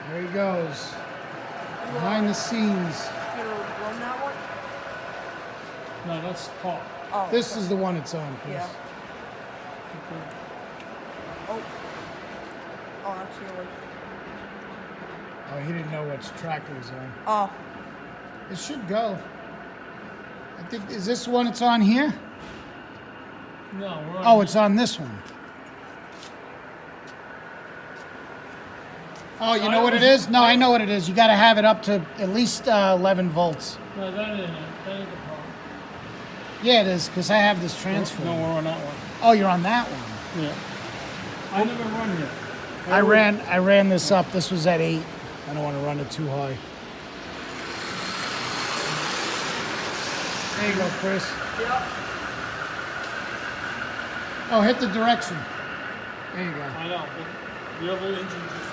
There he goes. Behind the scenes. You know, run that one? No, that's top. Oh. This is the one it's on, Chris. Yeah. Okay. Oh. Oh, that's really. Oh, he didn't know what track it was on. Oh. It should go. I think, is this one it's on here? No, we're on. Oh, it's on this one. Oh, you know what it is? No, I know what it is. You got to have it up to at least 11 volts. No, that ain't it. That ain't the problem. Yeah, it is, because I have this transformer. No, we're on that one. Oh, you're on that one. Yeah. I never run here. I ran this up. This was at 8. I don't want to run it too high. There you go, Chris. Yeah. Oh, hit the direction. There you go. I know, but the other engine just